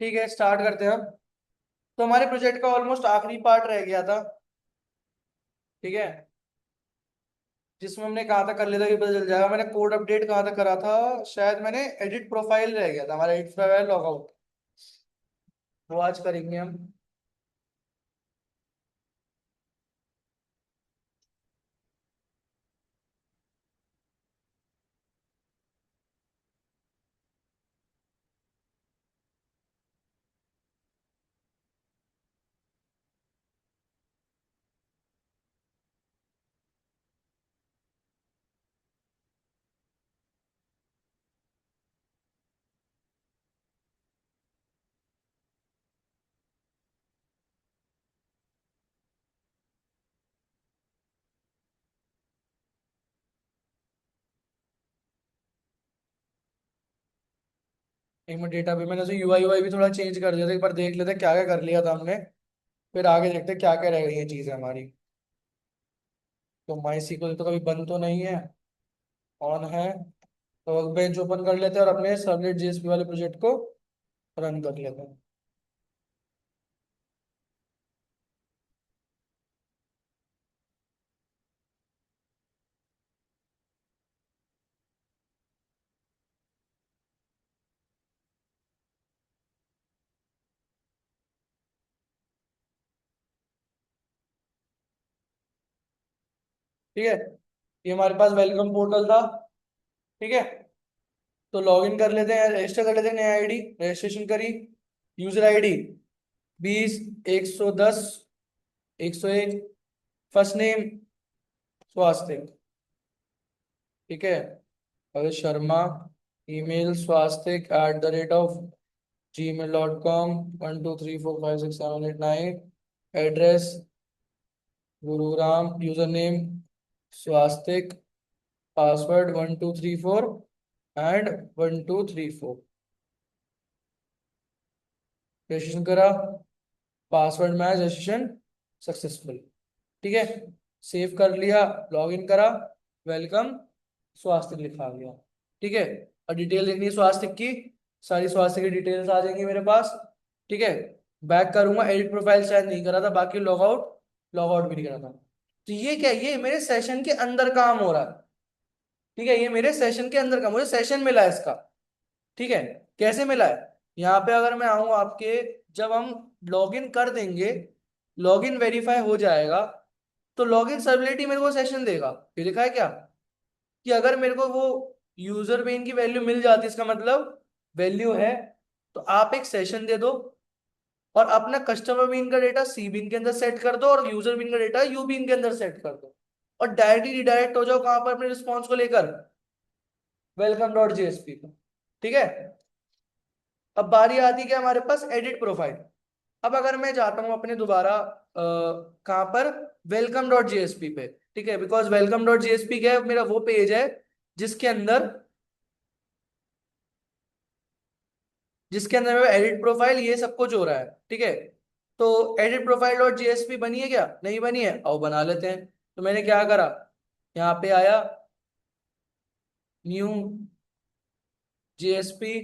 ठीक है, स्टार्ट करते हैं अब। तो हमारे प्रोजेक्ट का ऑलमोस्ट आखिरी पार्ट रह गया था। ठीक है, जिसमें हमने कहा था कर लेता कि पता चल जाएगा। मैंने कोड अपडेट कहाँ तक करा था, शायद मैंने एडिट प्रोफाइल रह गया था हमारा, एडिट प्रोफाइल लॉगआउट। वो आज करेंगे हम। एक मिनट, डेटा पे मैंने उसे यूआई यूआई भी थोड़ा चेंज कर दिया था, एक बार देख लेते क्या क्या कर लिया था हमने। फिर आगे देखते क्या क्या रह गई है चीजें हमारी। तो माई सीक्वल तो कभी बंद तो नहीं है, ऑन है। तो बेंच ओपन कर लेते हैं और अपने सर्वलेट जेएसपी वाले प्रोजेक्ट को रन कर लेते हैं। ठीक है, ये हमारे पास वेलकम पोर्टल था। ठीक है, तो लॉग इन कर लेते हैं, रजिस्टर कर लेते हैं, नया आईडी रजिस्ट्रेशन करी। User ID 20, 110, 101। फर्स्ट नेम स्वास्तिक। ठीक है, अगर Sharma. Email Swastik @gmail.com। 1 2 3 4 5 6 7 8 9। Address Gurugram. User name Swastik. Password 1234 and 1234। Registration करा, पासवर्ड मैच, रजिस्ट्रेशन सक्सेसफुल। ठीक है, सेव कर लिया, लॉग इन करा, वेलकम स्वास्थ्य लिखा गया। ठीक है, और डिटेल देखनी है स्वास्थ्य की, सारी स्वास्थ्य की डिटेल्स आ जाएंगी मेरे पास। ठीक है, बैक करूंगा, एडिट प्रोफाइल शायद नहीं करा था, बाकी लॉग आउट, लॉग आउट भी नहीं करा था। तो ये क्या है? ये मेरे सेशन के अंदर काम हो रहा है। ठीक है, ये मेरे सेशन के अंदर का, मुझे सेशन मिला है इसका। ठीक है, कैसे मिला है? यहाँ पे अगर मैं आऊँ आपके, जब हम लॉगिन कर देंगे, लॉगिन वेरीफाई हो जाएगा, तो लॉगिन सर्वलेट मेरे को सेशन देगा। ये लिखा है क्या कि अगर मेरे को वो यूजर बेन की वैल्यू मिल जाती है, इसका मतलब वैल्यू है, तो आप एक सेशन दे दो और अपना कस्टमर बीन का डेटा सी बीन के अंदर सेट कर दो और यूजर बीन का डेटा यू बीन के अंदर सेट कर दो, और डायरेक्टली रिडायरेक्ट हो जाओ कहां पर? अपने रिस्पॉन्स को लेकर welcome.jsp पे। ठीक है, अब बारी आती है कि हमारे पास एडिट प्रोफाइल। अब अगर मैं जाता हूं अपने दोबारा कहां पर, welcome.jsp पे। ठीक है, बिकॉज welcome.jsp क्या है? मेरा वो पेज है जिसके अंदर जिसके अंदर मेरा एडिट प्रोफाइल ये सब कुछ हो रहा है। ठीक है, तो एडिट प्रोफाइल डॉट जेएसपी बनी है क्या? नहीं बनी है, आओ बना लेते हैं। तो मैंने क्या करा, यहाँ पे आया, न्यू जेएसपी,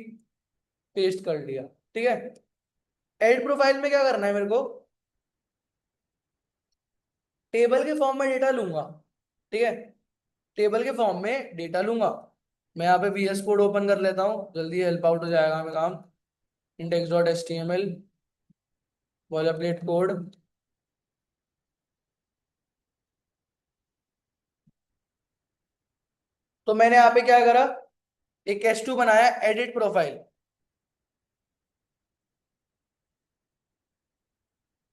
पेस्ट कर लिया। ठीक है, एडिट प्रोफाइल में क्या करना है मेरे को? टेबल के फॉर्म में डेटा लूंगा। ठीक है, टेबल के फॉर्म में डेटा लूंगा। मैं यहाँ पे VS कोड ओपन कर लेता हूँ, जल्दी हेल्प आउट हो जाएगा हमें काम। index.html, boilerplate code. तो मैंने यहाँ पे क्या करा, एक S2 बनाया, एडिट प्रोफाइल।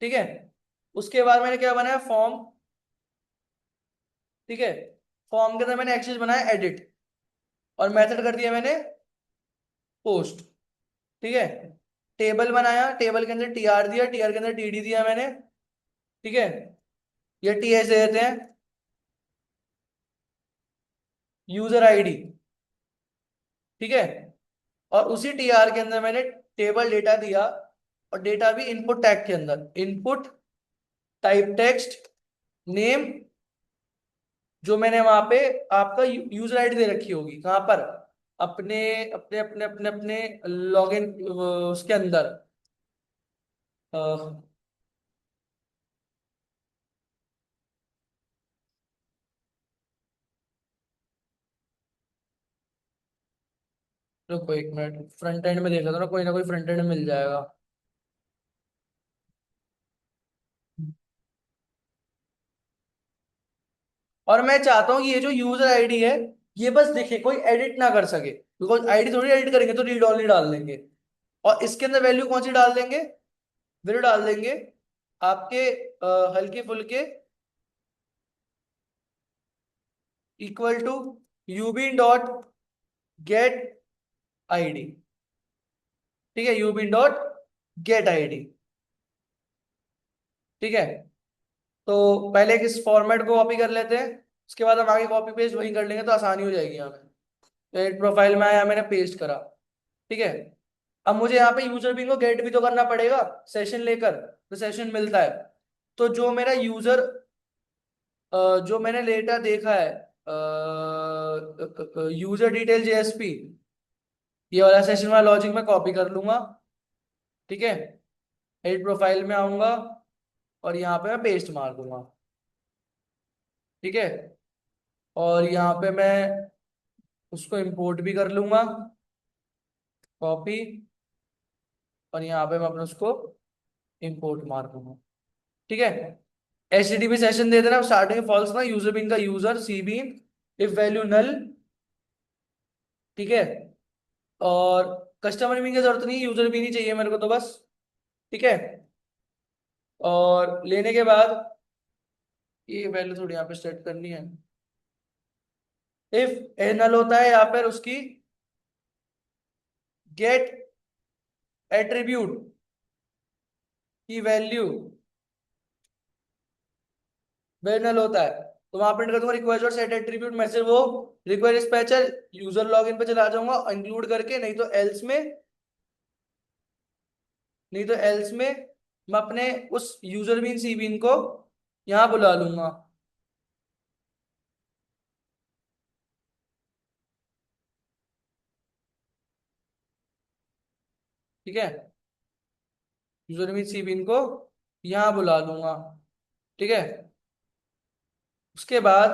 ठीक है, उसके बाद मैंने क्या बनाया, फॉर्म। ठीक है, फॉर्म के अंदर मैंने एक्सेस बनाया एडिट, और मेथड कर दिया मैंने पोस्ट। ठीक है, टेबल बनाया, टेबल के अंदर TR दिया, TR के अंदर TD दिया मैंने। ठीक है, ये TS दे देते हैं, यूजर आईडी। ठीक है, और उसी TR के अंदर मैंने टेबल डेटा दिया, और डेटा भी इनपुट टैग के अंदर, इनपुट टाइप टेक्स्ट नेम, जो मैंने वहां पे आपका यूजर आईडी दे रखी होगी, कहां पर? अपने अपने अपने अपने अपने लॉगिन उसके अंदर, अ, रुको एक मिनट, फ्रंट एंड में देखा था ना, कोई ना कोई फ्रंट एंड मिल जाएगा। और मैं चाहता हूँ कि ये जो यूजर आईडी है, ये बस दिखे, कोई एडिट ना कर सके, बिकॉज आईडी थोड़ी एडिट करेंगे तो रीड ऑनली डाल देंगे। और इसके अंदर वैल्यू कौन सी डाल देंगे? वैल्यू डाल देंगे आपके हल्के फुल्के equal to UB dot get ID. ठीक है, यूबी डॉट गेट आईडी। ठीक है, तो पहले इस फॉर्मेट को कॉपी कर लेते हैं, उसके बाद हम आगे कॉपी पेस्ट वही कर लेंगे तो आसानी हो जाएगी हमें। तो एक प्रोफाइल में आया, मैंने पेस्ट करा। ठीक है, अब मुझे यहाँ पे यूजर बिन को गेट भी तो करना पड़ेगा, सेशन लेकर तो सेशन मिलता है। तो जो मेरा यूजर, जो मैंने लेटा देखा है, यूजर डिटेल जेएसपी, ये वाला सेशन वाला लॉजिक मैं कॉपी कर लूंगा। ठीक है, एडिट प्रोफाइल में आऊंगा और यहाँ पे मैं पेस्ट मार दूंगा। ठीक है, और यहाँ पे मैं उसको इंपोर्ट भी कर लूंगा, कॉपी, और यहाँ पे मैं अपने उसको इंपोर्ट मार दूंगा। ठीक है, एचटीटीपी सेशन दे देना स्टार्टिंग फॉल्स ना, यूजर बीन का user C bean, if value null. ठीक है, और कस्टमर बीन की जरूरत नहीं, यूजर बीन ही चाहिए मेरे को तो बस। ठीक है, और लेने के बाद ये वैल्यू थोड़ी यहाँ पे सेट करनी है। इफ ए नल होता है, यहाँ पर उसकी गेट एट्रीब्यूट की वैल्यू वेर नल होता है, तो वहां प्रिंट कर दूंगा रिक्वेस्ट और सेट एट्रीब्यूट में से वो रिक्वेस्ट डिस्पैचर यूजर लॉगिन पे चला जाऊंगा इंक्लूड करके, नहीं तो एल्स में मैं अपने उस यूजर बीन सी बीन को यहाँ बुला लूंगा। ठीक है, यूजर बीन सी बीन को यहाँ बुला लूंगा। ठीक है, उसके बाद,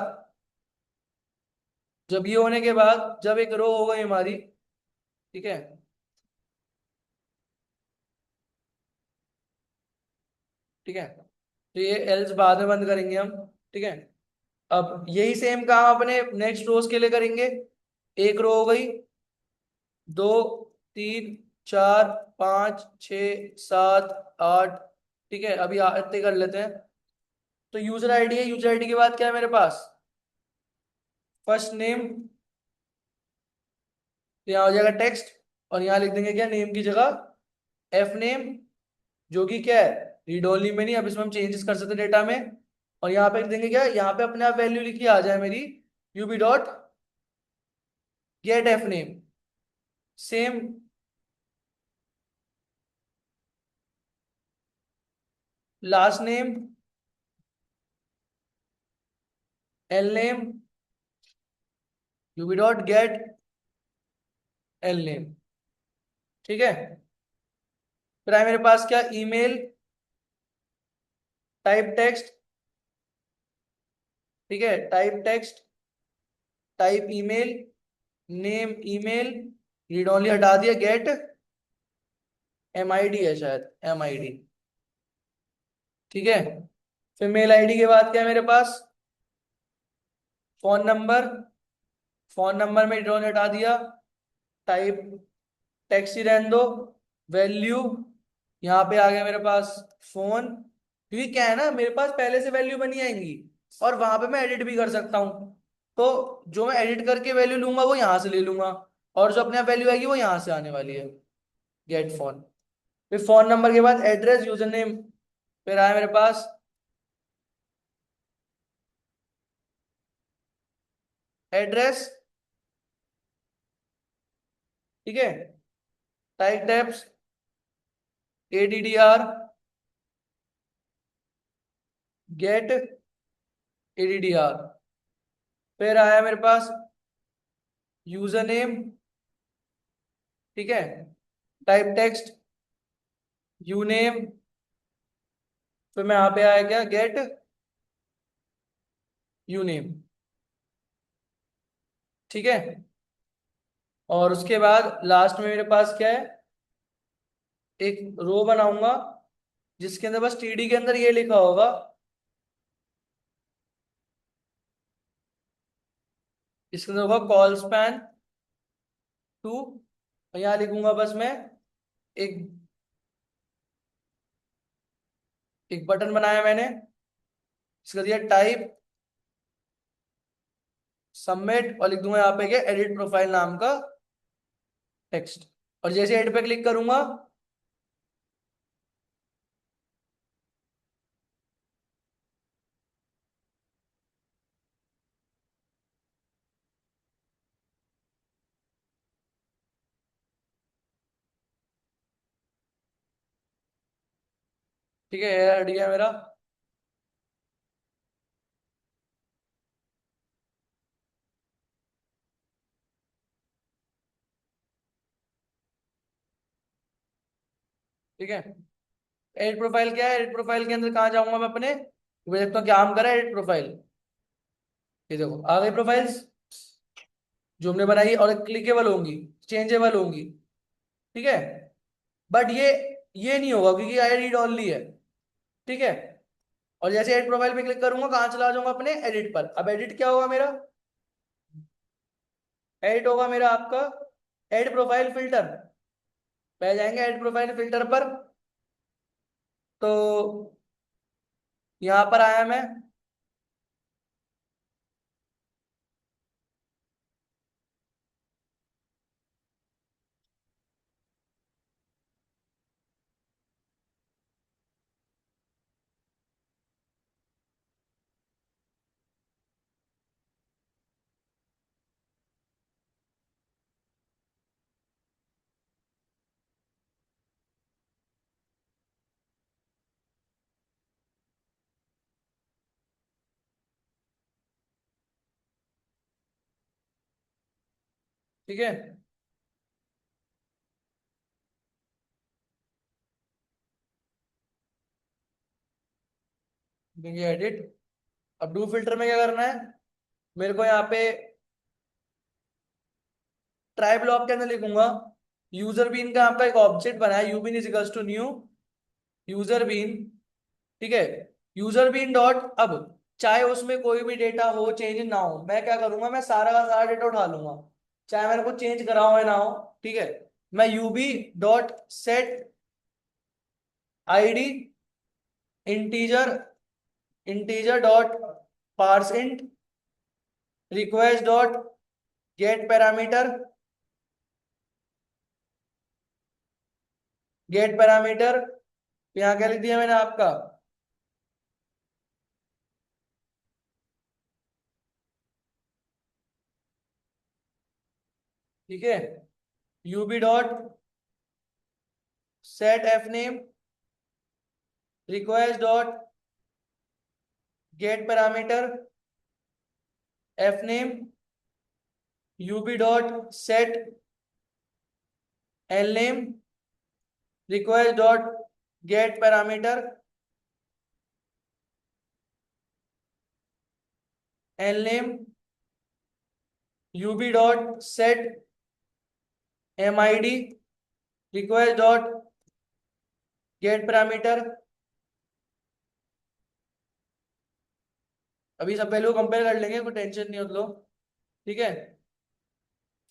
जब ये होने के बाद, जब एक रो हो गई हमारी, ठीक है, ठीक है, तो ये एल्स बाद में बंद करेंगे हम। ठीक है, अब यही सेम काम अपने नेक्स्ट रोज के लिए करेंगे। एक रो हो गई, दो, तीन, चार, पाँच, छ, सात, आठ। ठीक है, अभी आते कर लेते हैं। तो यूजर आईडी है, यूजर आईडी के बाद क्या है मेरे पास? फर्स्ट नेम, तो यहाँ हो जाएगा टेक्स्ट, और यहाँ लिख देंगे क्या नेम की जगह? एफ नेम, जो कि क्या है, रीड ओनली में नहीं, अब इसमें हम चेंजेस कर सकते हैं डेटा में। और यहाँ पे लिख देंगे क्या, यहाँ पे अपने आप वैल्यू लिखी आ जाए मेरी, UB dot get F name. Same, last name, L name, UB dot get L name. ठीक है, फिर आए मेरे पास क्या, ईमेल, टाइप टेक्स्ट। ठीक है, type text, type email, name email, read only हटा दिया, गेट एम आई डी है शायद, एम आई डी। ठीक है, फिर मेल आईडी के बाद क्या है मेरे पास? फोन नंबर, फोन नंबर में रीड ओनली हटा दिया, टाइप टेक्स्ट ही रहने दो, वैल्यू, यहाँ पे आ गया मेरे पास फोन। क्योंकि क्या है ना, मेरे पास पहले से वैल्यू बनी आएंगी, और वहां पे मैं एडिट भी कर सकता हूँ। तो जो मैं एडिट करके वैल्यू लूंगा वो यहाँ से ले लूंगा, और जो अपने आप वैल्यू आएगी वो यहाँ से आने वाली है, गेट फोन। फिर फोन नंबर के बाद एड्रेस, यूजर नेम, फिर आया मेरे पास एड्रेस। ठीक है, type taps, ADDR, get ADDR. फिर आया मेरे पास यूजर नेम। ठीक है, टाइप टेक्स्ट, यू नेम, फिर मैं यहाँ पे आया क्या, गेट यू नेम। ठीक है। और उसके बाद लास्ट में मेरे पास क्या है, एक रो बनाऊंगा जिसके अंदर बस टीडी के अंदर ये लिखा होगा, इसके अंदर होगा कॉल स्पैन टू। और यहाँ लिखूंगा बस मैं एक एक बटन बनाया मैंने, इसका दिया टाइप सबमिट, और लिख दूंगा यहाँ पे क्या, एडिट प्रोफाइल नाम का टेक्स्ट। और जैसे एड पे क्लिक करूंगा, ठीक है, ये हट गया मेरा। ठीक है। एडिट प्रोफाइल क्या है, एडिट प्रोफाइल के अंदर कहाँ जाऊंगा मैं अपने, मैं देखता हूँ क्या काम कर रहा है एडिट प्रोफाइल। ये देखो आ गई प्रोफाइल्स जो हमने बनाई, और क्लिकेबल होंगी, चेंजेबल होंगी। ठीक है। बट ये नहीं होगा क्योंकि आई रीड ओनली है। ठीक है। और जैसे एडिट प्रोफाइल पे क्लिक करूंगा, कहाँ चला जाऊंगा, अपने एडिट पर। अब एडिट क्या होगा मेरा, एडिट होगा मेरा आपका एड प्रोफाइल फिल्टर पे जाएंगे, एड प्रोफाइल फिल्टर पर। तो यहाँ पर आया मैं। ठीक है। देंगे एडिट। अब डू फिल्टर में क्या करना है, मेरे को यहाँ पे ट्राई ब्लॉक के अंदर लिखूंगा, यूजर बीन का आपका एक ऑब्जेक्ट बना है, U bean is equals to new user bean. ठीक है। यूजर बीन डॉट, अब चाहे उसमें कोई भी डेटा हो, चेंज ना हो, मैं क्या करूंगा, मैं सारा का सारा डेटा उठा लूंगा, चाहे मेरे को चेंज करा हो या ना हो। ठीक है। मैं UB dot set ID integer integer dot parse int request dot get parameter, get parameter. यहाँ क्या लिख दिया मैंने आपका, ठीक है, UB dot set F name request dot get parameter F name, UB dot set L name request dot get parameter L name, UB dot set M I D request dot get parameter. अभी सब value compare कर लेंगे, कोई tension नहीं हो तो। ठीक है।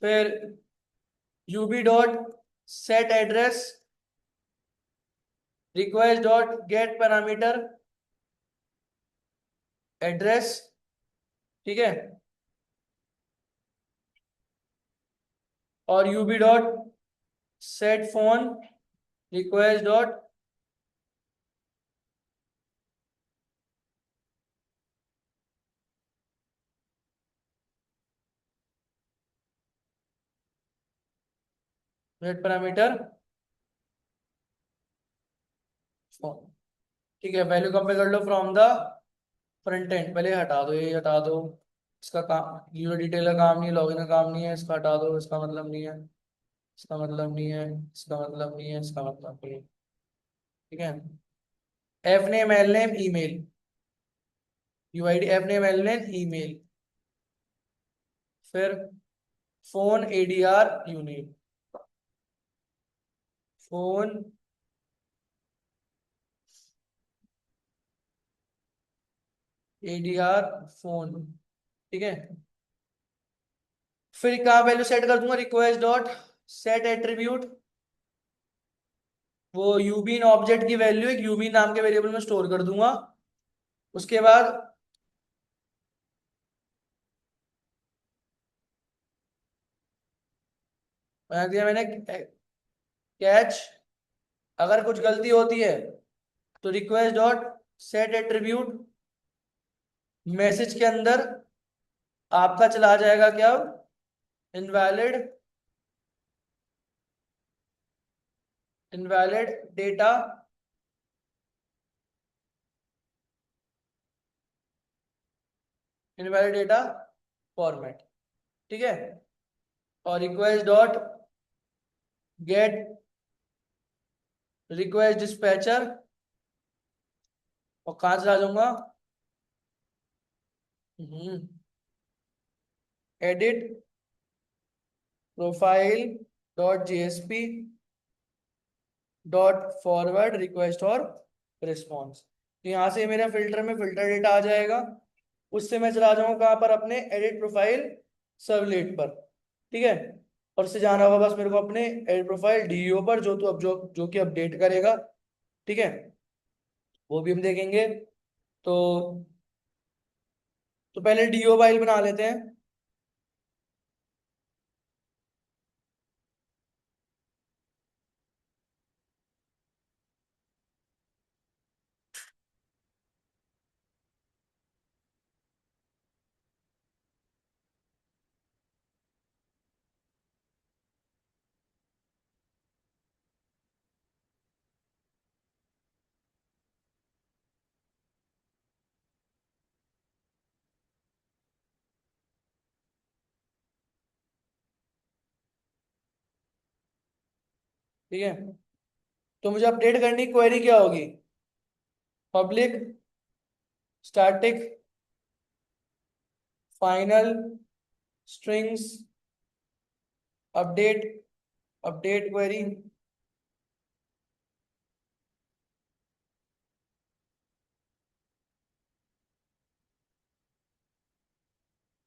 फिर UB dot set address request dot get parameter address. ठीक है। और UB dot set phone request dot get parameter phone. ठीक है, वैल्यू कंपेयर कर लो फ्रॉम द फ्रंट एंड। पहले हटा दो, ये हटा दो, इसका काम यूजर डिटेल का काम नहीं है, लॉगिन का काम नहीं है, इसका हटा दो, इसका मतलब नहीं है, इसका मतलब नहीं है, इसका मतलब नहीं है, इसका मतलब नहीं है। ठीक है। F name L name email, UID F name L name email, फिर phone ADR unit, phone ADR phone. ठीक है, फिर कहाँ वैल्यू सेट कर दूंगा, रिक्वेस्ट डॉट सेट एट्रीब्यूट, वो यूबीन ऑब्जेक्ट की वैल्यू एक यूबीन नाम के वेरिएबल में स्टोर कर दूंगा। उसके बाद बना दिया मैंने कैच, अगर कुछ गलती होती है तो request dot set attribute message के अंदर आपका चला जाएगा क्या, invalid, invalid data, invalid data format. ठीक है, और request dot get request dispatcher, और कहाँ चला जाऊंगा, edit profile dot JSP dot forward request और रिस्पॉन्स। तो यहाँ से मेरा फिल्टर में फिल्टर डेटा आ जाएगा, उससे मैं चला जाऊंगा कहाँ पर, अपने एडिट प्रोफाइल सर्वलेट पर। ठीक है, और उससे जाना होगा बस मेरे को अपने एडिट प्रोफाइल डीईओ पर, जो तो अब जो कि अपडेट करेगा। ठीक है, वो भी हम देखेंगे। तो पहले डीओ फाइल बना लेते हैं। ठीक है, तो मुझे अपडेट करनी क्वेरी क्या होगी, public static final strings update, update query,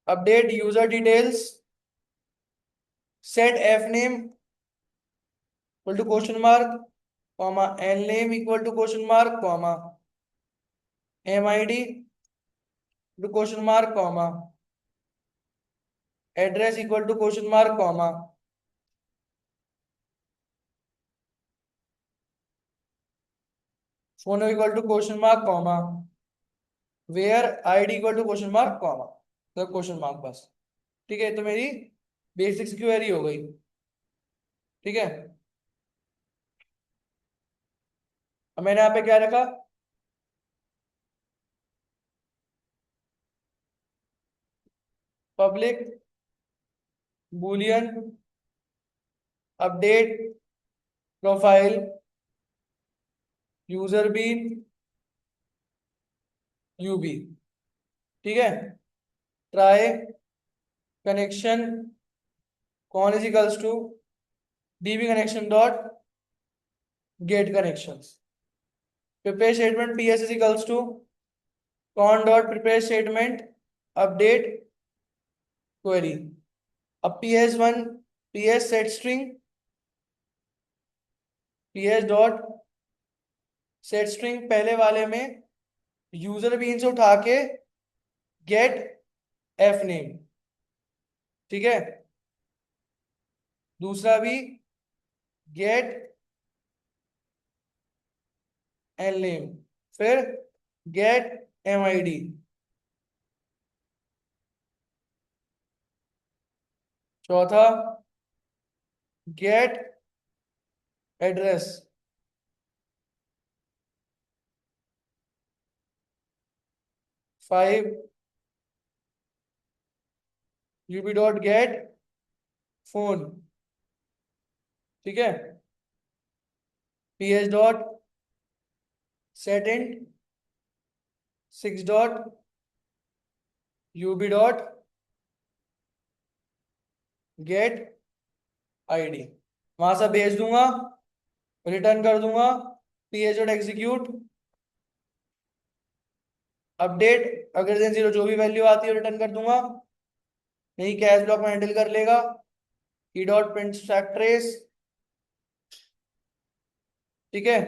update user details, set F name equal to question mark, comma L name equal to question mark, comma M I D to question mark, comma address equal to question mark, comma phone equal to question mark, comma where ID equal to question mark, comma तो question mark बस। ठीक है, तो मेरी basics query हो गई। ठीक है, अब मैंने यहाँ पे क्या रखा, public boolean update profile user bean UB. ठीक है, try connection con is equals to DB connection dot get connections, prepare statement PS is equals to con dot prepare statement update query. अब PS1 PS set string, PS dot set string पहले वाले में user been से उठा के gate F name. ठीक है, दूसरा भी गेट एल नेम, फिर गेट एम आई डी, चौथा get address, five UB dot get phone. ठीक है, PS dot set int 6 dot UB dot get ID, वहां से भेज दूंगा, रिटर्न कर दूंगा, पीएच डॉट एग्जीक्यूट अपडेट, अगर देन जीरो जो भी वैल्यू आती है रिटर्न कर दूंगा, नहीं कैश ब्लॉक में हैंडल कर लेगा, E dot print stack trace, ठीक है।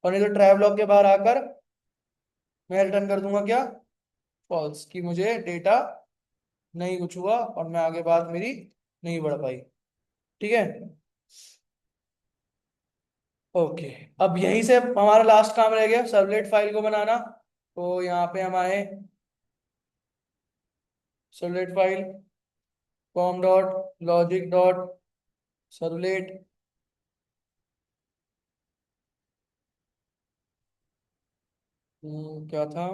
और नहीं तो ट्राई ब्लॉक के बाहर आकर मैं रिटर्न कर दूंगा क्या, फॉल्स, कि मुझे डेटा नहीं कुछ हुआ और मैं आगे बात मेरी नहीं बढ़ पाई, ठीक है। ओके, अब यहीं से हमारा लास्ट काम रह गया सर्वलेट फाइल को बनाना। तो यहाँ पे हम आए, servlet file com dot logic dot servlet, क्या था,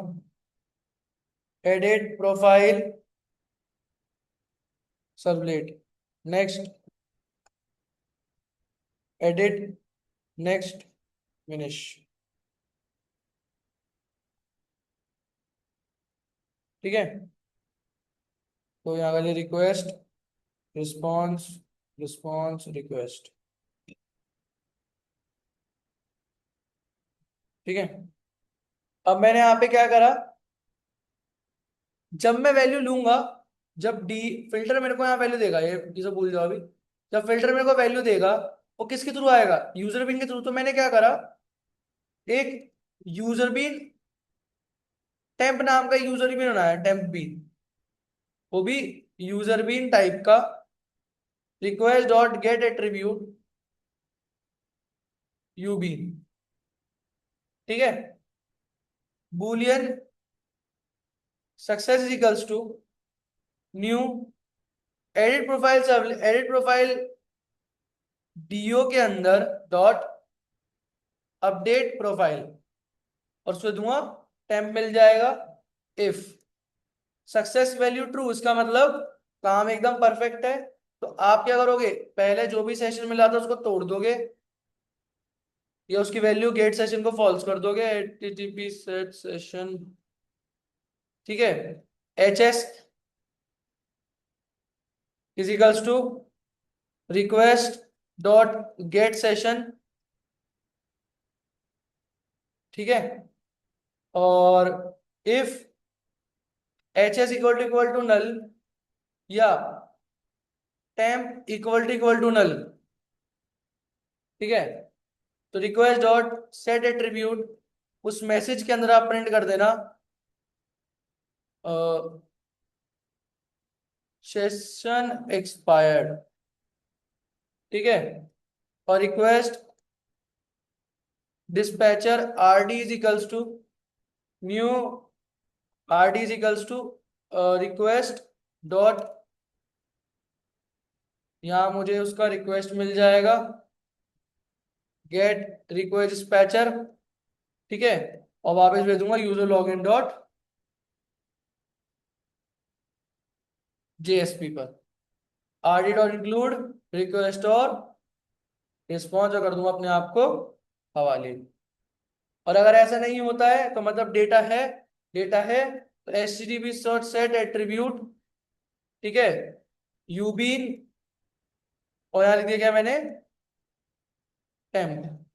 edit profile servlet, next, edit, next, finish, ठीक है। तो यहाँ का रिक्वेस्ट, रिस्पॉन्स, रिस्पॉन्स रिक्वेस्ट, ठीक है। अब मैंने यहाँ पे क्या करा, जब मैं वैल्यू लूंगा, जब डी फिल्टर मेरे को यहाँ वैल्यू देगा, ये सब भूल जाओ अभी, जब फिल्टर मेरे को वैल्यू देगा वो किसके थ्रू आएगा, यूजर बीन के थ्रू। तो मैंने क्या करा, एक यूजर बीन टेम्प नाम का यूजर बीन बनाया, टेम्प बीन, वो भी यूजर बीन टाइप का, request dot get attribute U bean, ठीक है। Boolean success is equals to new edit profile DO के अंदर डॉट अपडेट प्रोफाइल, और उसमें दूंगा टेम्प मिल जाएगा, इफ सक्सेस वैल्यू ट्रू, इसका मतलब काम एकदम परफेक्ट है। तो आप क्या करोगे, पहले जो भी सेशन मिला था उसको तोड़ दोगे, या उसकी वैल्यू गेट सेशन को फॉल्स कर दोगे, एचटीटीपी सेट सेशन, ठीक है। H S is equals to request dot get session, ठीक है। और if H S equal to null, या टेम्प इक्वल टू नल, ठीक है। तो रिक्वेस्ट डॉट सेट एट्रीब्यूट, उस मैसेज के अंदर आप प्रिंट कर देना सेशन एक्सपायर्ड, ठीक है। और request dispatcher R D is equals to new R D is equals to request dot, यहाँ मुझे उसका रिक्वेस्ट मिल जाएगा, गेट रिक्वेस्ट डिस्पैचर, ठीक है। और वापस भेज दूंगा यूजर लॉगिन डॉट जेएसपी पर, are D dot include request और रिस्पॉन्स कर दूंगा अपने आप को हवाले। और अगर ऐसा नहीं होता है तो मतलब डेटा है, डेटा है, तो H T T P search set attribute, ठीक है, यूबीन, और यहाँ लिख दिया क्या मैंने, temp,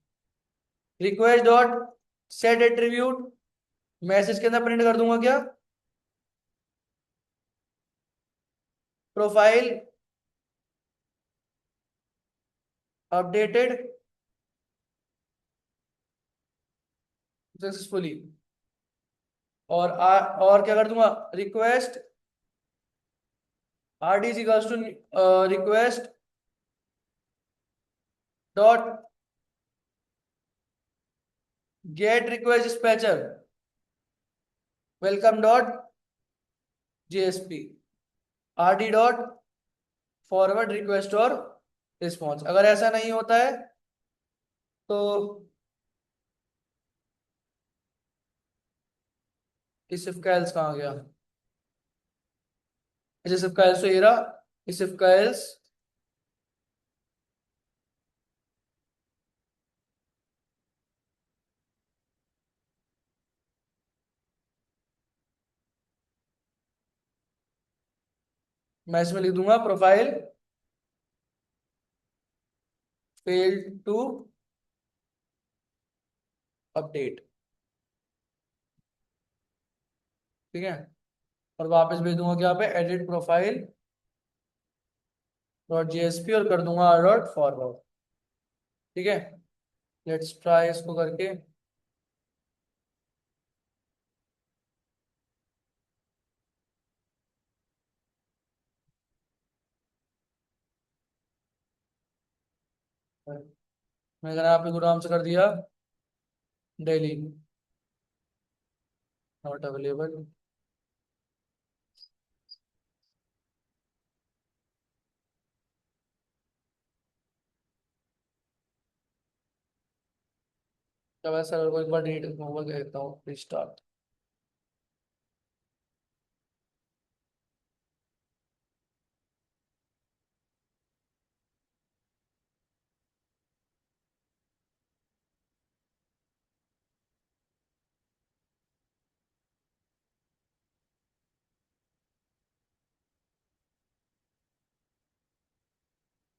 request dot set attribute, message के अंदर प्रिंट कर दूंगा क्या, प्रोफाइल अपडेटेड सक्सेसफुली, और क्या कर दूंगा, request R D to request dot get request dispatcher welcome dot JSP, R D dot forward request और रिस्पॉन्स। अगर ऐसा नहीं होता है तो इस इफ का एल्स कहाँ गया, इस इफ का एल्स तो ये रहा, इस इफ का एल्स मैं इसमें लिख दूंगा प्रोफाइल फेल्ड टू अपडेट। ठीक है, और वापस भेज दूंगा क्या पे, एडिट प्रोफाइल डॉट जेएसपी और कर दूंगा डॉट फॉरवर्ड। ठीक है, लेट्स ट्राई इसको करके। मैंने यहाँ पे गुरुग्राम से कर दिया, दिल्ली नॉट अवेलेबल। तो मैं सर्वर को एक बार डिलीट होगा कहता हूँ, रिस्टार्ट।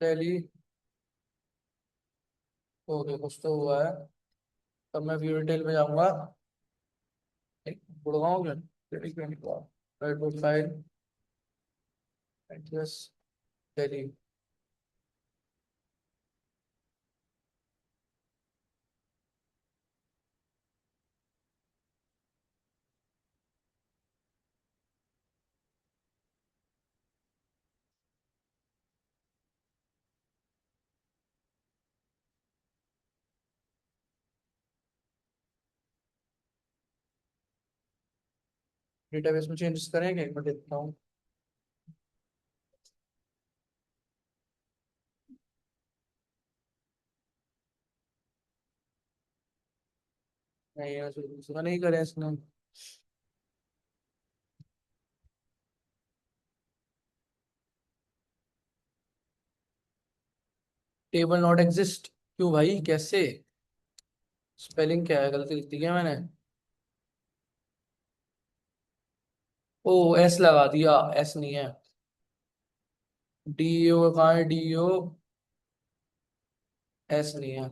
दिल्ली, ओके कुछ तो हुआ है। तब मैं व्यू डिटेल में जाऊंगा, गुड़गांव में right profile address Delhi. Database में चेंजेस करेंगे, एक मिनट देखता हूँ। नहीं ऐसे दूसरा नहीं करे इसने। टेबल नॉट एग्जिस्ट, क्यों भाई, कैसे? स्पेलिंग क्या है, गलती लिख दी क्या मैंने? ओ एस लगा दिया, एस नहीं है। डी ओ कहाँ है, डी ओ, एस नहीं है।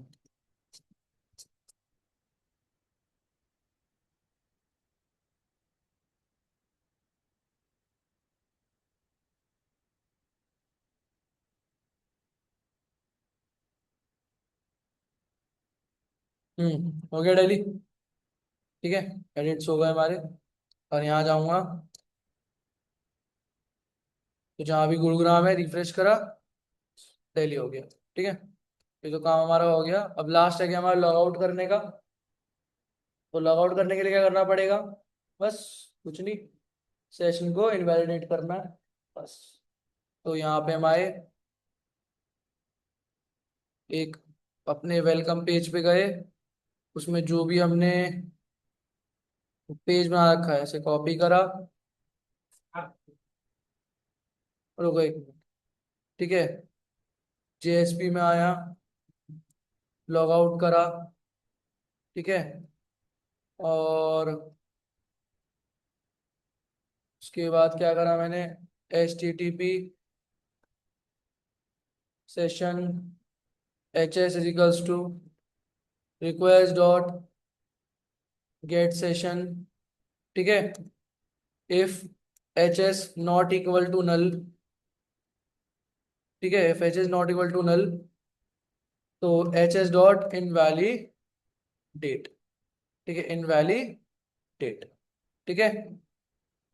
हो गया डेली। ठीक है, एडिट्स हो गए हमारे। और यहाँ जाऊंगा तो जहाँ भी गुरुग्राम है रिफ्रेश करा, डेली हो गया। ठीक है, ये तो काम हमारा हो गया। अब लास्ट है कि हमारा लॉग आउट करने का। तो लॉग आउट करने के लिए क्या करना पड़ेगा? बस कुछ नहीं, सेशन को इनवैलिडेट करना है बस। तो यहाँ पे हम आए, एक अपने वेलकम पेज पे गए, उसमें जो भी हमने पेज बना रखा है ऐसे कॉपी करा, रुको एक मिनट। ठीक है, जेएसपी में आया, लॉग आउट करा। ठीक है, और उसके बाद क्या करा मैंने, H T T P session H S is equals to request dot get session. ठीक है, if H S not equal to null. ठीक है, if H S not equal to null तो एच एस डॉट इनवैलिडेट। ठीक है, invalidate. ठीक है,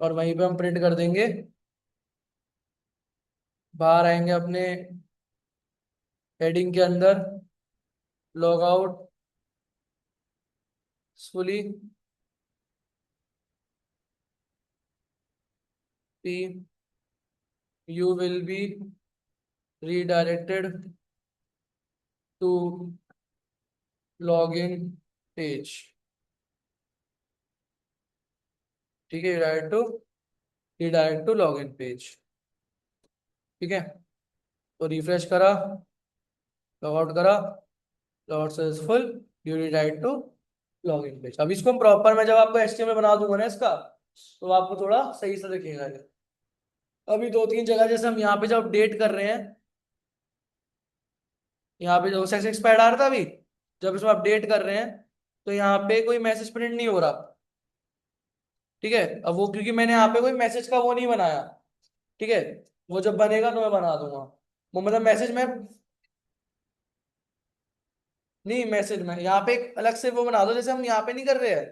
और वहीं पे हम प्रिंट कर देंगे, बाहर आएंगे अपने हेडिंग के अंदर, log out fully P, you will be redirected to login page. ठीक है, रिडायरेक्ट टू लॉगिन पेज। ठीक है, तो रिफ्रेश करा, लॉग आउट करा, log out successful, you redirect to login page. अब इसको हम प्रॉपर, मैं जब आपको एचटीएमएल बना दूंगा ना इसका, तो आपको थोड़ा सही से दिखेगा ये। अभी दो तीन जगह जैसे हम यहाँ पे जब अपडेट कर रहे हैं, यहाँ पे जो सेक्स एक्सपायर्ड आ रहा था अभी, जब इसमें अपडेट कर रहे हैं, तो यहाँ पे कोई मैसेज प्रिंट नहीं हो रहा। ठीक है, अब वो क्योंकि मैंने यहाँ पे कोई मैसेज का वो नहीं बनाया। ठीक है, वो जब बनेगा तो मैं बना दूंगा। वो मतलब मैसेज में, नहीं मैसेज में यहाँ पे एक अलग से वो बना दो, जैसे हम यहाँ पे नहीं कर रहे हैं।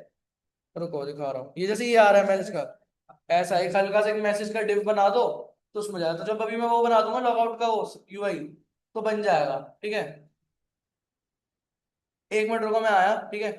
रुको दिखा रहा हूँ, ये जैसे ये आ रहा है मैसेज का, ऐसा एक हल्का सा एक मैसेज का डिव बना दो, तो उसमें जाएगा। तो जब अभी मैं वो बना दूंगा लॉगआउट का वो यूआई, तो बन जाएगा। ठीक है, एक मिनट रुको, मैं आया। ठीक है।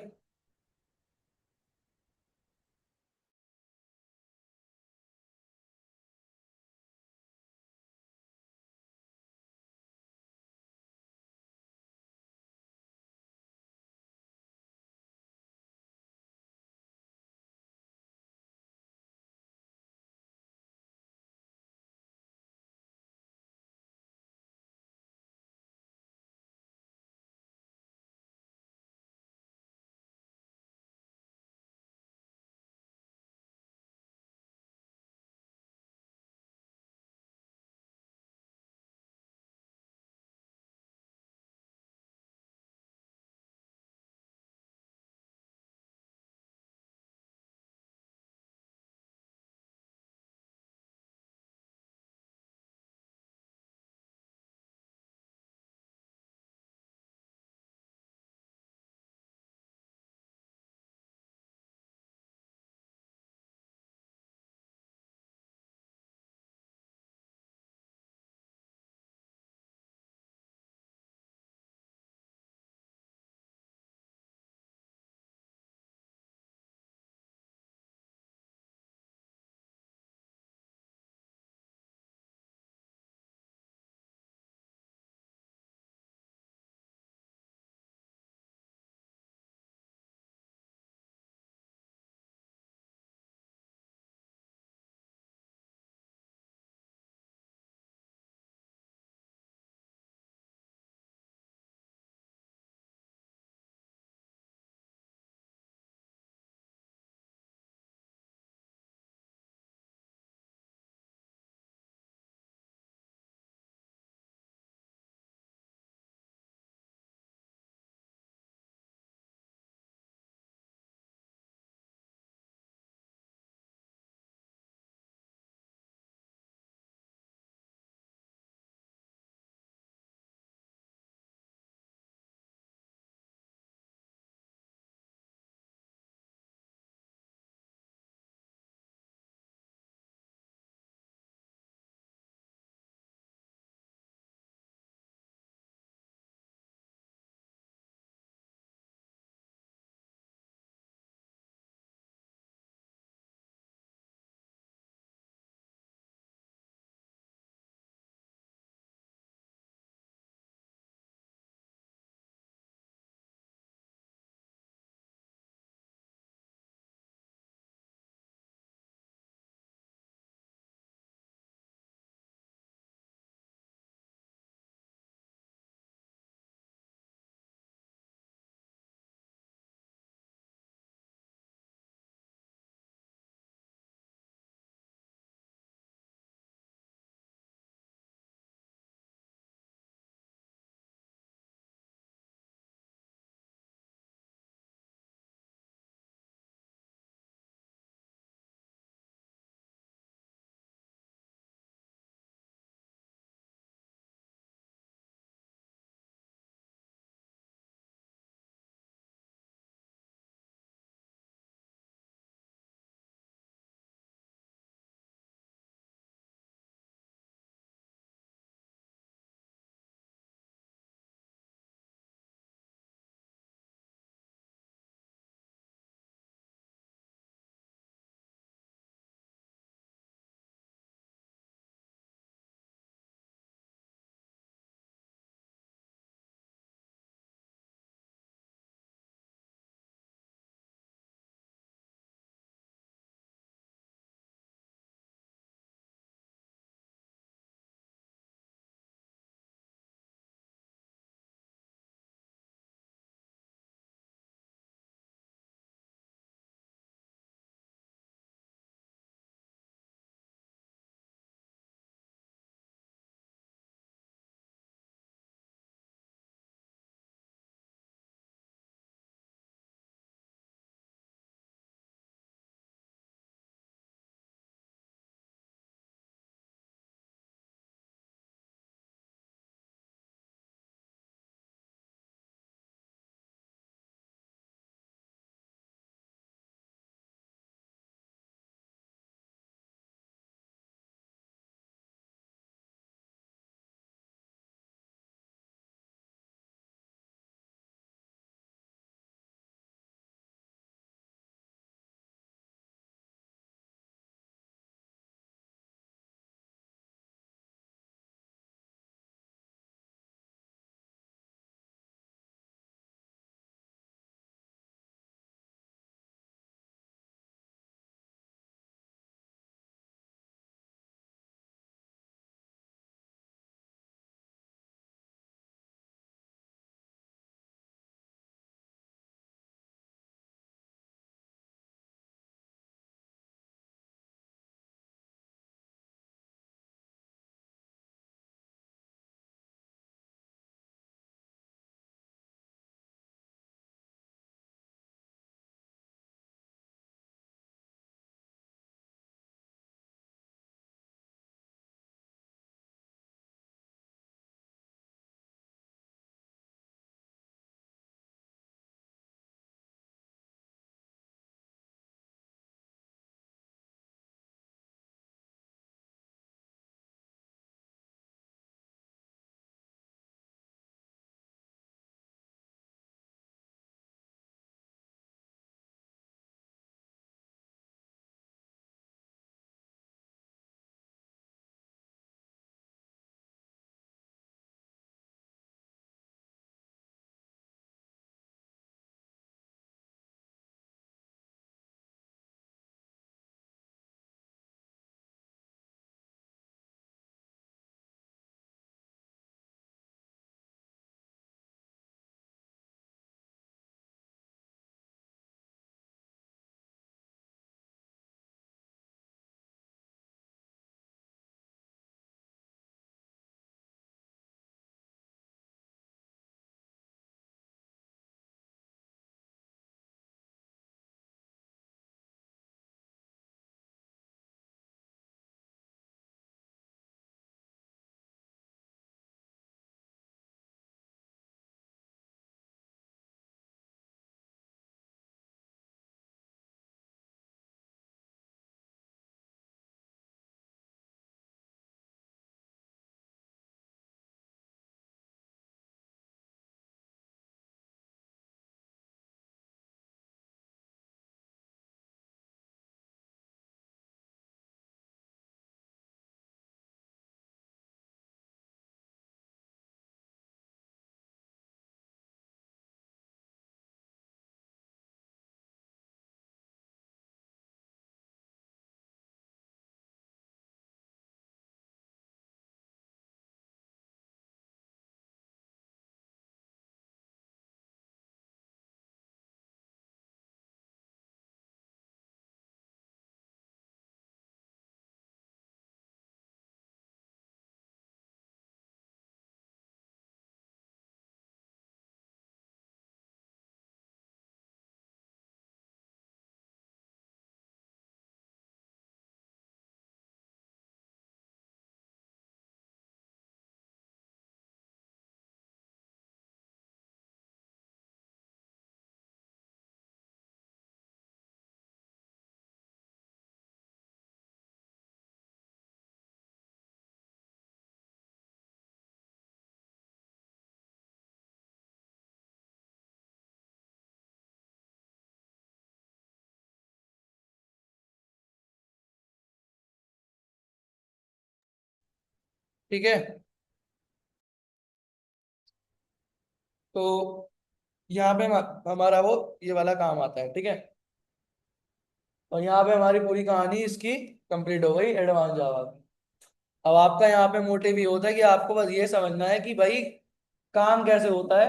ठीक है। तो यहाँ पे हमारा वो ये वाला काम आता है, ठीक है। और यहाँ पे हमारी पूरी कहानी इसकी कंप्लीट हो गई एडवांस जावा की। अब आपका यहाँ पे मोटिव ये होता है कि आपको बस ये समझना है कि भाई काम कैसे होता है,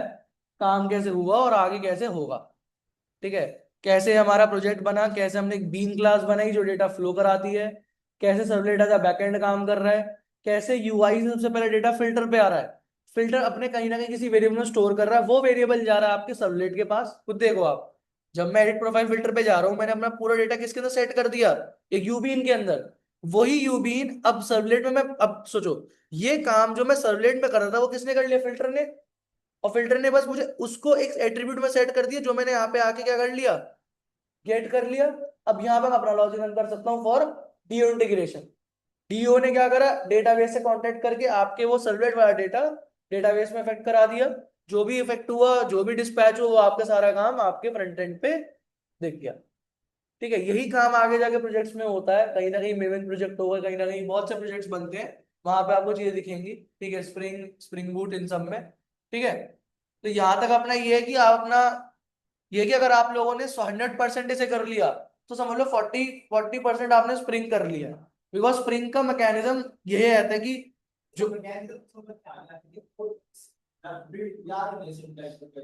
काम कैसे हुआ और आगे कैसे होगा। ठीक है। कैसे हमारा प्रोजेक्ट बना, कैसे हमने एक बीन क्लास बनाई जो डेटा फ्लो कराती है, कैसे सर्वलेट एज अ बैकएंड काम कर रहा है, कैसे यूआई से सबसे पहले डेटा फिल्टर पे आ रहा है, फिल्टर अपने कहीं ना कहीं किसी वेरिएबल में स्टोर कर रहा है, वो वेरिएबल जा रहा है आपके सर्वलेट के पास। खुद देखो आप, जब मैं एडिट प्रोफाइल फिल्टर पे जा रहा हूँ मैंने अपना पूरा डेटा किसके अंदर सेट कर दिया, एक यूबीन के अंदर। वही यूबीन अब सर्वलेट में मैं, अब सोचो ये काम जो मैं सर्वलेट में कर रहा था वो किसने कर लिया, फिल्टर ने। और फिल्टर ने बस मुझे उसको एक एट्रीब्यूट में सेट कर दिया जो मैंने यहाँ पे आके क्या कर लिया, गेट कर लिया। अब यहाँ पे मैं अपना लॉजिक रन कर सकता हूँ फॉर डीओ इंटीग्रेशन। डीओ ने क्या करा, डेटाबेस से कांटेक्ट करके आपके वो सर्वलेट वाला डेटा डेटाबेस में इफेक्ट करा दिया। जो भी इफेक्ट हुआ, जो भी डिस्पैच हुआ, वो आपका सारा काम आपके फ्रंट एंड पे दिख गया। ठीक है। यही काम आगे जाके प्रोजेक्ट्स में होता है, कहीं ना कहीं मेवन प्रोजेक्ट होगा, कहीं ना कहीं बहुत से प्रोजेक्ट्स बनते हैं, वहां पे आपको चीजें दिखेंगी। ठीक है, स्प्रिंग स्प्रिंग बूट इन सब में। ठीक है। तो यहाँ तक अपना ये है कि आप अपना ये कि अगर आप लोगों ने 100% इसे कर लिया तो समझ लो 40% आपने स्प्रिंग कर लिया। बिकॉज स्प्रिंग का मैकेनिज्म यही रहता है कि जो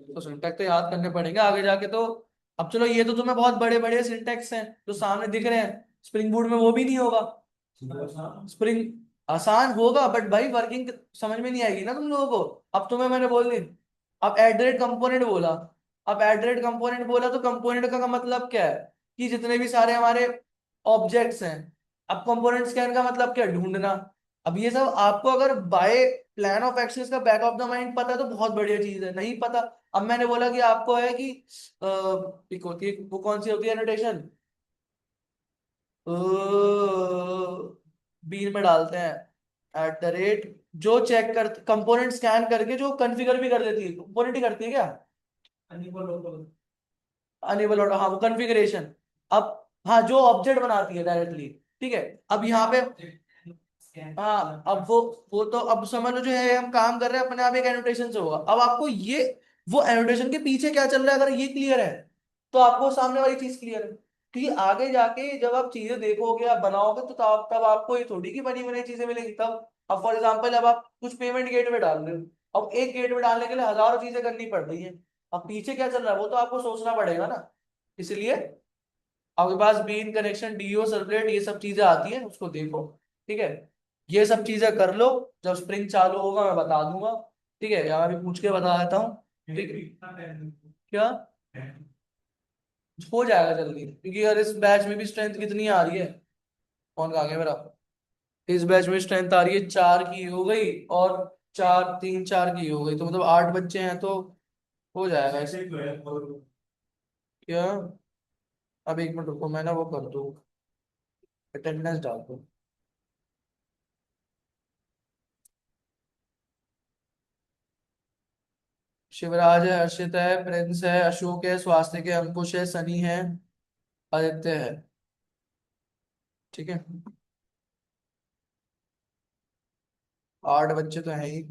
तो सिंटैक्स तो याद करने पड़ेंगे आगे जाके तो। अब चलो ये तो तुम्हें बहुत बड़े बड़े सिंटैक्स हैं जो सामने दिख रहे हैं, स्प्रिंग बूट में वो भी नहीं होगा। स्प्रिंग आसान होगा बट भाई वर्किंग समझ में नहीं आएगी ना तुम लोगों को। अब तुम्हें मैंने बोल दी, अब एट द रेट कंपोनेंट बोला। अब एट द रेट कंपोनेंट बोला तो कंपोनेंट का मतलब क्या है, कि जितने भी सारे हमारे ऑब्जेक्ट्स हैं। अब कंपोनेंट स्कैन का मतलब क्या है, ढूंढना। अब ये सब आपको अगर बाय प्लान ऑफ एक्शन का बैक ऑफ द माइंड पता है तो बहुत बढ़िया चीज है, नहीं पता। अब मैंने बोला कि आपको है कि एक होती है, वो कौन सी होती है नोटेशन, बीन में डालते हैं एट द रेट, जो चेक कर कंपोनेंट स्कैन करके जो कॉन्फ़िगर भी कर देती है, कंपोनेंट ही करती है क्या, अनेबल ऑटो, हाँ वो कॉन्फ़िगरेशन। अब हाँ जो ऑब्जेक्ट बनाती है डायरेक्टली। ठीक है। अब यहाँ पे हाँ, अब वो तो अब समझ लो जो है हम काम कर रहे हैं अपने आप एक एनोटेशन से होगा। अब आपको ये वो एनोटेशन के पीछे क्या चल रहा है अगर ये क्लियर है तो आपको सामने वाली चीज क्लियर है। क्योंकि आगे जाके जब आप चीजें देखोगे आप बनाओगे तो तब आपको ये थोड़ी की बनी बनाई चीजें मिलेंगी तब। अब फॉर एग्जाम्पल अब आप कुछ पेमेंट गेटवे डाल रहे हो, अब एक गेटवे डालने के लिए हजारों चीजें करनी पड़ रही है। अब पीछे क्या चल रहा है वो तो आपको सोचना पड़ेगा ना। इसलिए आपके पास बीन कनेक्शन डीओ सर्वलेट ये सब चीजें आती हैं, उसको देखो। ठीक है। ये सब चीजें कर लो, जब स्प्रिंग चालू होगा मैं बता दूंगा। ठीक है, यहाँ भी पूछ के बता देता हूँ। ठीक है। क्या हो जाएगा जल्दी, क्योंकि यार इस बैच में भी स्ट्रेंथ कितनी आ रही है, कौन कहा गया मेरा, इस बैच में स्ट्रेंथ आ रही है 4 की हो गई, और 4 3 4 की हो गई, तो मतलब 8 बच्चे हैं तो हो जाएगा ऐसे। क्या, अब 1 मिनट रुको मैं ना वो कर दूँ, अटेंडेंस डाल दूँ। शिवराज है, हर्षित है, प्रिंस है, अशोक है, स्वास्थ्य है, अंकुश है, सनी है, आदित्य है। ठीक है। 8 बच्चे तो हैं ही।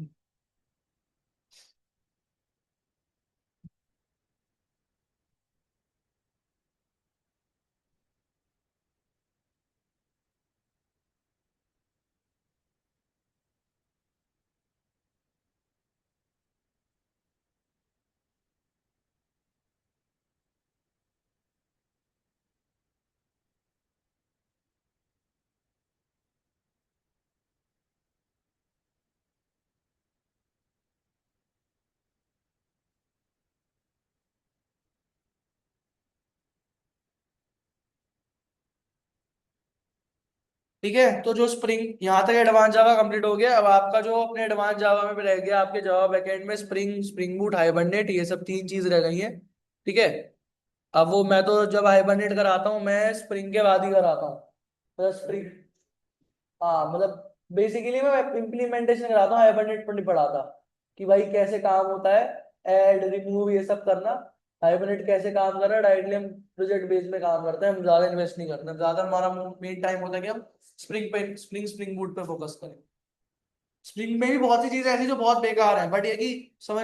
ठीक है, तो जो स्प्रिंग यहाँ तक एडवांस जावा कंप्लीट हो गया। अब आपका जो अपने एडवांस जावा में रह गया आपके जावा बैकएंड में स्प्रिंग स्प्रिंग बूट हाइबरनेट ये सब 3 चीज रह गई हैं। ठीक है। अब वो मैं तो जब हाइबरनेट कराता हूँ मैं स्प्रिंग के बाद ही कराता हूँ, तो स्प्रिंग, हाँ मतलब बेसिकली मैं इम्प्लीमेंटेशन कराता हूँ, हाइबरनेट पर नहीं पढ़ाता कि भाई कैसे काम होता है, ऐड रिमूव ये सब करना। हाइबरनेट कैसे काम कर रहा है, डायरेक्टली हम प्रोजेक्ट बेस में काम करते हैं, हम ज्यादा इन्वेस्ट नहीं करते, ज्यादा हमारा मेन टाइम होता है कि हम स्प्रिंग पे स्प्रिंग बूट पे फोकस करें। स्प्रिंग में भी बहुत सी चीजें ऐसी जो बहुत बेकार है, बट ये कि समझ